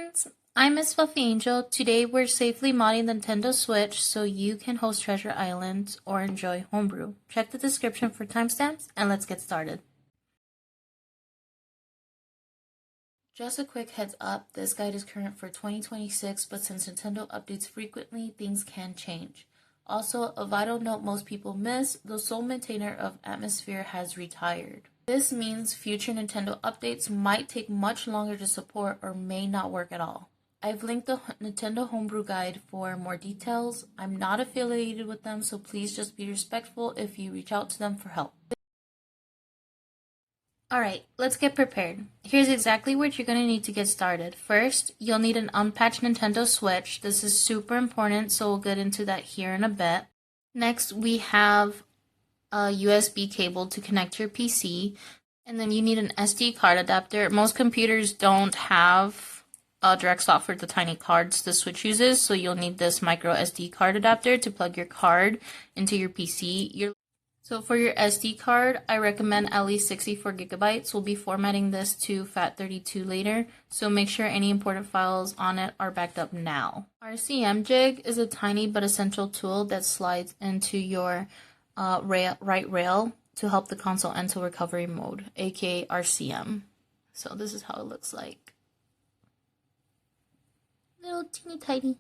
friends, I'm Miss Fluffy Angel. Today we're safely modding the Nintendo Switch so you can host Treasure Islands or enjoy Homebrew. Check the description for timestamps and let's get started. Just a quick heads up, this guide is current for 2026, but since Nintendo updates frequently, things can change. Also, a vital note most people miss, the sole maintainer of Atmosphère has retired. This means future Nintendo updates might take much longer to support or may not work at all. I've linked the Nintendo Homebrew Guide for more details. I'm not affiliated with them, so please just be respectful if you reach out to them for help. Alright, let's get prepared. Here's exactly what you're going to need to get started. First, you'll need an unpatched Nintendo Switch. This is super important, so we'll get into that here in a bit. Next, we have a USB cable to connect your PC, and then you need an SD card adapter. Most computers don't have a direct slot for the tiny cards the Switch uses, so you'll need this micro SD card adapter to plug your card into your PC. So for your SD card, I recommend at least 64 gigabytes. We'll be formatting this to FAT32 later, so make sure any important files on it are backed up now. RCM jig is a tiny but essential tool that slides into your right rail to help the console enter recovery mode, aka RCM. So this is how it looks like. Little teeny tiny.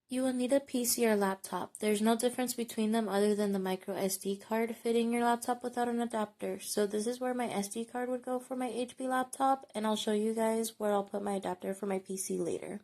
You will need a PC or laptop. There's no difference between them other than the micro SD card fitting your laptop without an adapter. So this is where my SD card would go for my HP laptop, and I'll show you guys where I'll put my adapter for my PC later.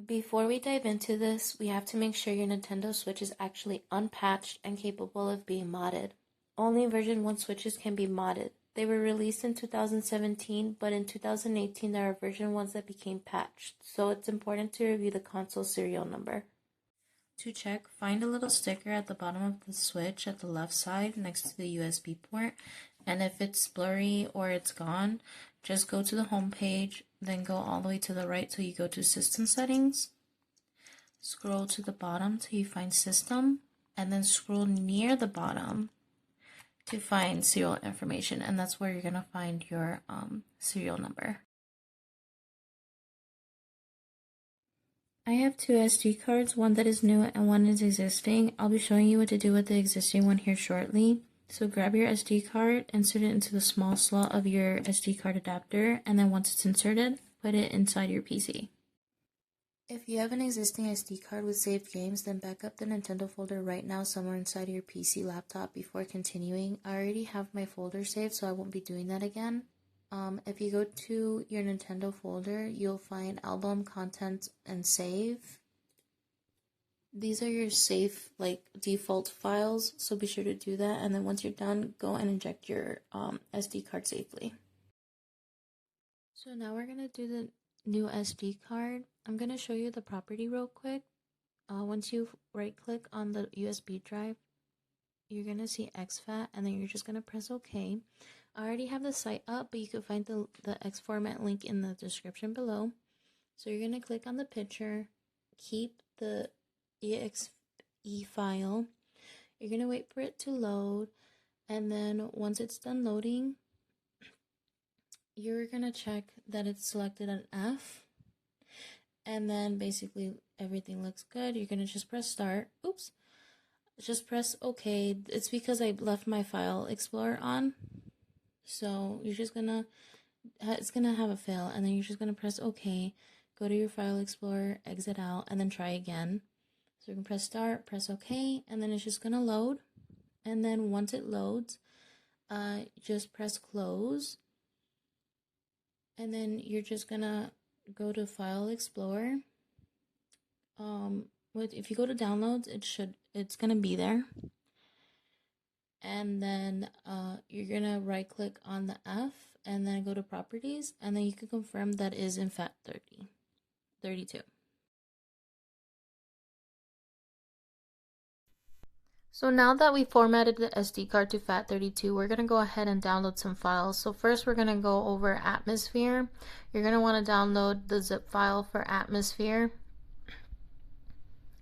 Before we dive into this, we have to make sure your Nintendo Switch is actually unpatched and capable of being modded. Only version 1 Switches can be modded. They were released in 2017, but in 2018 there are version 1s that became patched, so it's important to review the console serial number. To check, find a little sticker at the bottom of the Switch at the left side next to the USB port, and if it's blurry or it's gone, just go to the home page, then go all the way to the right till you go to System Settings. Scroll to the bottom till you find System, and then scroll near the bottom to find serial information, and that's where you're going to find your serial number. I have two SD cards, one that is new and one is existing. I'll be showing you what to do with the existing one here shortly. So grab your SD card, insert it into the small slot of your SD card adapter, and then once it's inserted, put it inside your PC. If you have an existing SD card with saved games, then back up the Nintendo folder right now somewhere inside your PC laptop before continuing. I already have my folder saved, so I won't be doing that again. If you go to your Nintendo folder, you'll find album, content, and save. These are your safe, default files, so be sure to do that. And then once you're done, go and inject your SD card safely. So now we're going to do the new SD card. I'm going to show you the property real quick. Once you right click on the USB drive, you're going to see exFAT, and then you're just going to press OK. I already have the site up, but you can find the X-format link in the description below. So you're going to click on the picture, keep the exe file. You're going to wait for it to load, and then once it's done loading, you're going to check that it's selected an F, and then basically everything looks good. You're going to just press start. Oops. Just press OK. It's because I left my file explorer on. So you're just it's going to have a fail, and then you're just going to press OK, go to your file explorer, exit out, and then try again. So you can press start, press OK, and then it's just going to load. And then once it loads, just press close. And then you're just going to go to file explorer. If you go to downloads, it's going to be there. And then you're going to right click on the F and then go to properties, and then you can confirm that is in FAT32. So now that we formatted the SD card to FAT32, we're going to go ahead and download some files. So first we're going to go over Atmosphère. You're going to want to download the zip file for Atmosphère.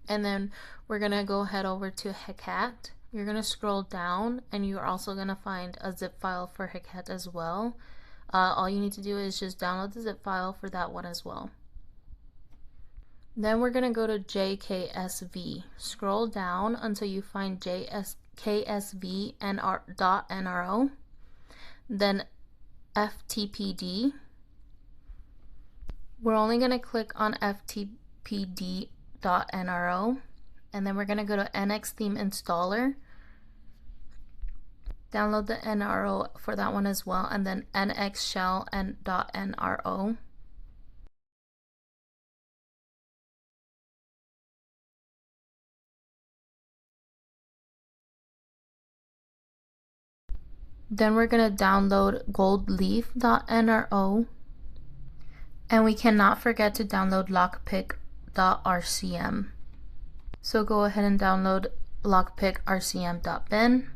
And then we're going to go head over to Hekate. you're going to scroll down and you're also going to find a zip file for Hekate as well. All you need to do is just download the zip file for that one as well. Then we're going to go to JKSV. Scroll down until you find KSV.NRO, then FTPD. We're only going to click on FTPD.NRO, and then we're going to go to NX Theme Installer. Download the NRO for that one as well, and then NX Shell and .NRO. Then we're going to download goldleaf.nro, and we cannot forget to download lockpick.rcm. So go ahead and download lockpickrcm.bin,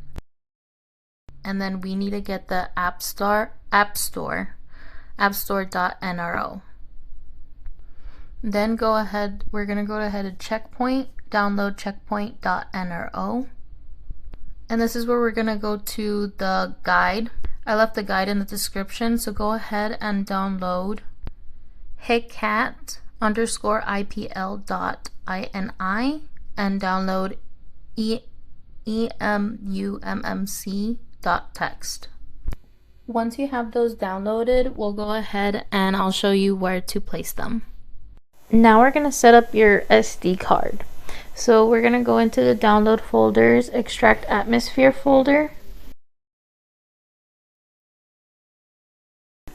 and then we need to get the appstore.nro. Then we're going to go ahead and checkpoint, download checkpoint.nro. And this is where we're going to go to the guide. I left the guide in the description, so go ahead and download Hekate_IPL.ini and download emummc.txt. Once you have those downloaded, we'll go ahead and I'll show you where to place them. Now we're going to set up your SD card. So we're going to go into the download folders, extract Atmosphère folder,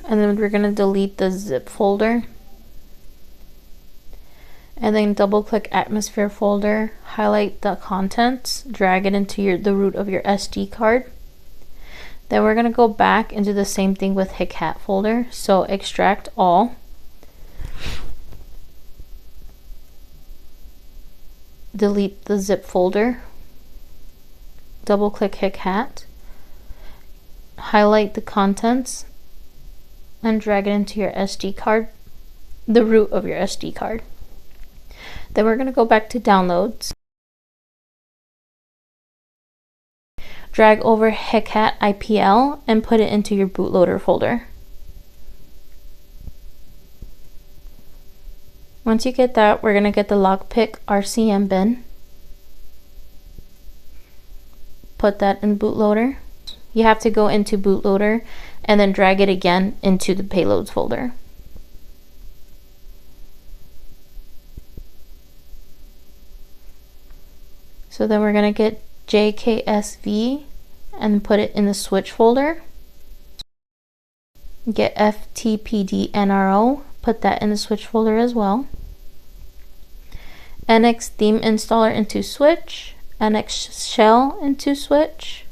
and then we're going to delete the zip folder, and then double click Atmosphère folder, highlight the contents, drag it into the root of your SD card. Then we're going to go back and do the same thing with Hekate folder, so extract all. Delete the zip folder, double click Hekate, highlight the contents, and drag it into your SD card, the root of your SD card. Then we're going to go back to downloads, drag over Hekate IPL and put it into your bootloader folder. Once you get that, we're going to get the lockpick RCM bin. Put that in bootloader. You have to go into bootloader and then drag it again into the payloads folder. So then we're going to get JKSV and put it in the switch folder. Get FTPD.NRO. Put that in the switch folder as well. NX theme installer into switch, NX shell into switch,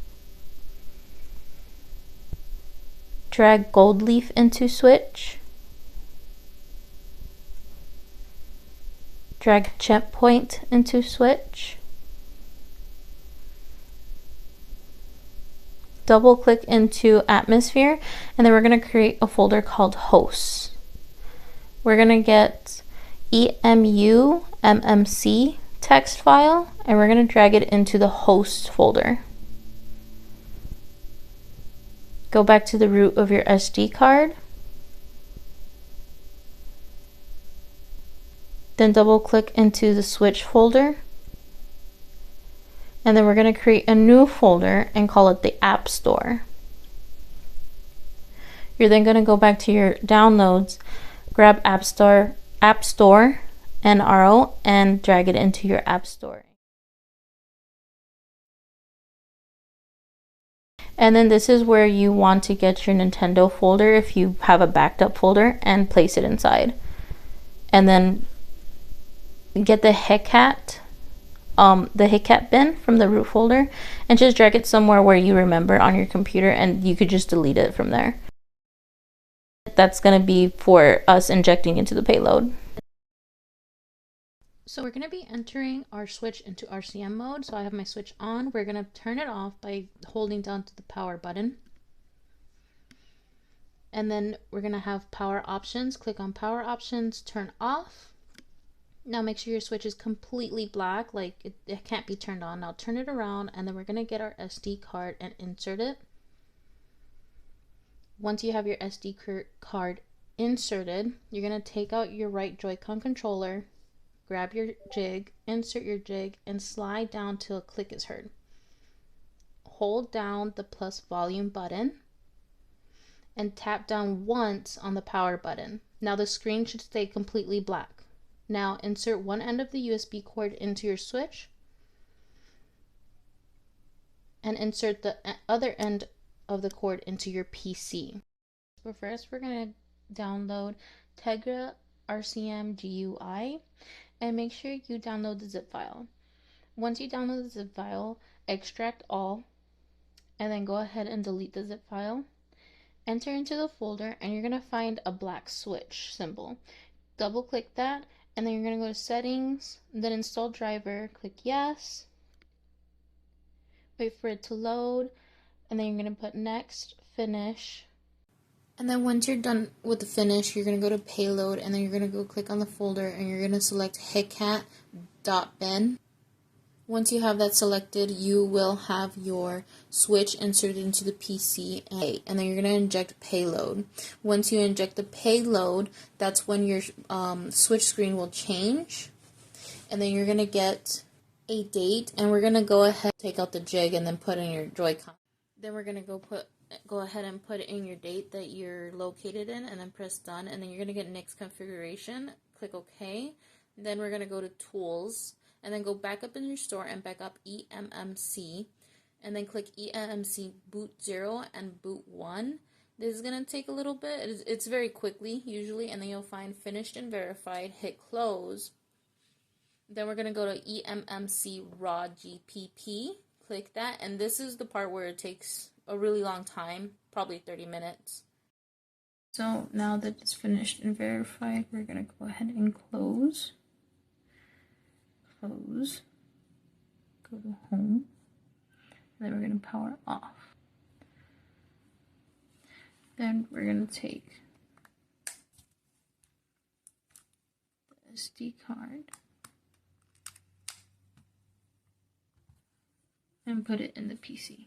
drag gold leaf into switch, drag checkpoint into switch, double click into Atmosphère, and then we're going to create a folder called hosts. We're going to get emummc text file, and we're going to drag it into the host folder. Go back to the root of your SD card, then double click into the switch folder, and then we're going to create a new folder and call it the App Store. You're then going to go back to your downloads, grab App Store NRO and drag it into your App Store. And then this is where you want to get your Nintendo folder if you have a backed up folder and place it inside. And then get the Hekate bin from the root folder and just drag it somewhere where you remember on your computer, and you could just delete it from there. That's going to be for us injecting into the payload. So we're going to be entering our switch into RCM mode. So I have my switch on. We're going to turn it off by holding down to the power button. And then we're going to have power options. Click on power options, turn off. Now make sure your switch is completely black, like it can't be turned on. Now turn it around, and then we're gonna get our SD card and insert it. Once you have your SD card inserted, you're gonna take out your right Joy-Con controller, grab your jig, insert your jig, and slide down till a click is heard. Hold down the plus volume button and tap down once on the power button. Now the screen should stay completely black. Now insert one end of the USB cord into your switch and insert the other end of the cord into your PC. So first we're going to download Tegra RCM GUI and make sure you download the zip file. Once you download the zip file, extract all and then go ahead and delete the zip file. Enter into the folder and you're going to find a black switch symbol. Double click that and then you're going to go to settings, then install driver, click yes, wait for it to load, and then you're going to put next, finish. And then once you're done with the finish, you're going to go to Payload and then you're going to go click on the folder and you're going to select Hekate.bin. Once you have that selected, you will have your switch inserted into the PC and then you're going to inject Payload. Once you inject the Payload, that's when your switch screen will change. And then you're going to get a date and we're going to go ahead and take out the jig and then put in your Joy-Con. Then we're going to go ahead and put in your date that you're located in and then press done, and then you're going to get next configuration, click OK. Then we're going to go to tools and then go back up in your store and back up eMMC and then click eMMC boot 0 and boot 1. This is going to take a little bit. It's very quickly usually, and then you'll find finished and verified, hit close. Then we're going to go to eMMC raw GPP, click that, and this is the part where it takes a really long time, probably 30 minutes. So now that it's finished and verified, we're going to go ahead and close, go to home, and then we're going to power off. Then we're going to take the SD card and put it in the PC.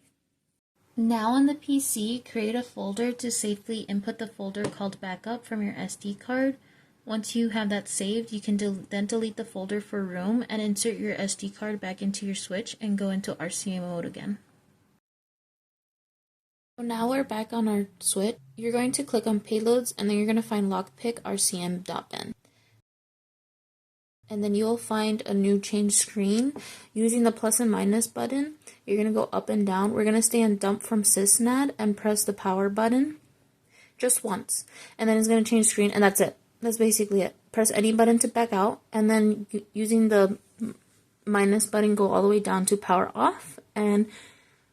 Now on the PC, create a folder to safely input the folder called backup from your SD card. Once you have that saved, you can then delete the folder for room and insert your SD card back into your switch and go into RCM mode again. So now we're back on our switch. You're going to click on Payloads and then you're going to find lockpick rcm.bin. And then you'll find a new change screen. Using the plus and minus button, you're going to go up and down. We're going to stay in dump from sysnad and press the power button just once. And then it's going to change screen, and that's it. That's basically it. Press any button to back out, and then using the minus button, go all the way down to power off and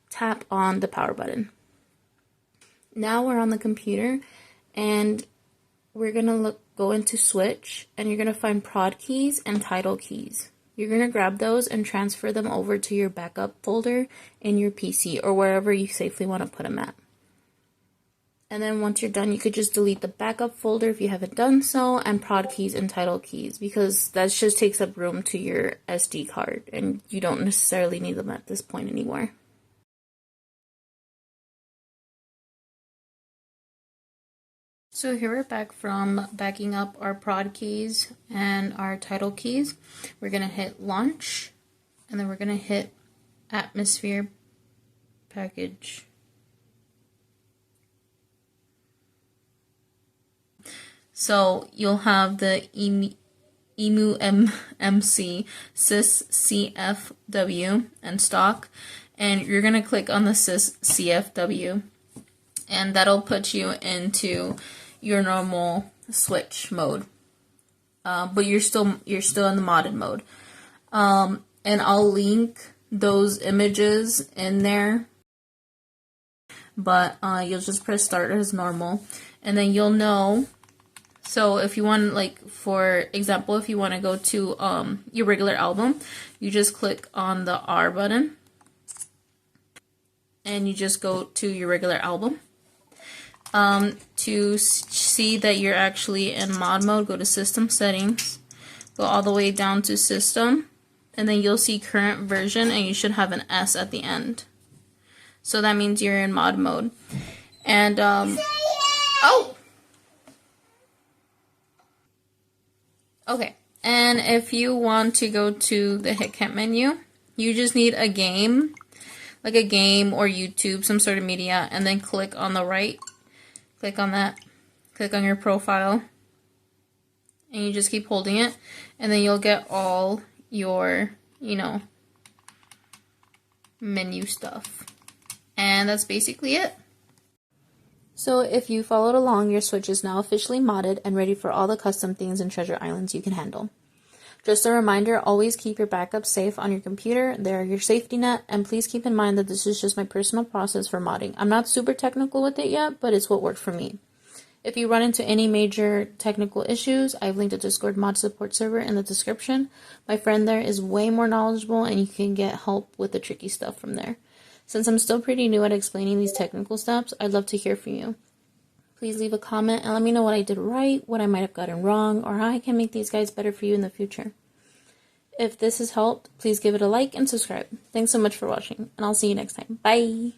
tap on the power button. Now we're on the computer, and we're going to go into switch, and you're going to find prod keys and title keys. You're going to grab those and transfer them over to your backup folder in your PC or wherever you safely want to put them at. And then once you're done, you could just delete the backup folder if you haven't done so, and prod keys and title keys, because that just takes up room to your SD card and you don't necessarily need them at this point anymore. So here we're back from backing up our prod keys and our title keys. We're going to hit launch, and then we're going to hit Atmosphère package. So you'll have the EmuMMC sys CFW and stock, and you're going to click on the sys CFW, and that'll put you into your normal switch mode, but you're still in the modded mode, and I'll link those images in there, but you'll just press start as normal, and then you'll know. So if you want, like for example, if you want to go to your regular album, you just click on the R button and you just go to your regular album. To see that you're actually in mod mode, go to system settings, go all the way down to system, and then you'll see current version, and you should have an S at the end. So that means you're in mod mode. And oh, okay. And if you want to go to the Hekate menu, you just need a game, like a game or YouTube, some sort of media, and then click on the right. Click on that. Click on your profile. And you just keep holding it. And then you'll get all your, you know, menu stuff. And that's basically it. So if you followed along, your Switch is now officially modded and ready for all the custom things and treasure islands you can handle. Just a reminder, always keep your backups safe on your computer. They're your safety net, and please keep in mind that this is just my personal process for modding. I'm not super technical with it yet, but it's what worked for me. If you run into any major technical issues, I've linked a Discord mod support server in the description. My friend there is way more knowledgeable, and you can get help with the tricky stuff from there. Since I'm still pretty new at explaining these technical steps, I'd love to hear from you. Please leave a comment and let me know what I did right, what I might have gotten wrong, or how I can make these guides better for you in the future. If this has helped, please give it a like and subscribe. Thanks so much for watching, and I'll see you next time. Bye!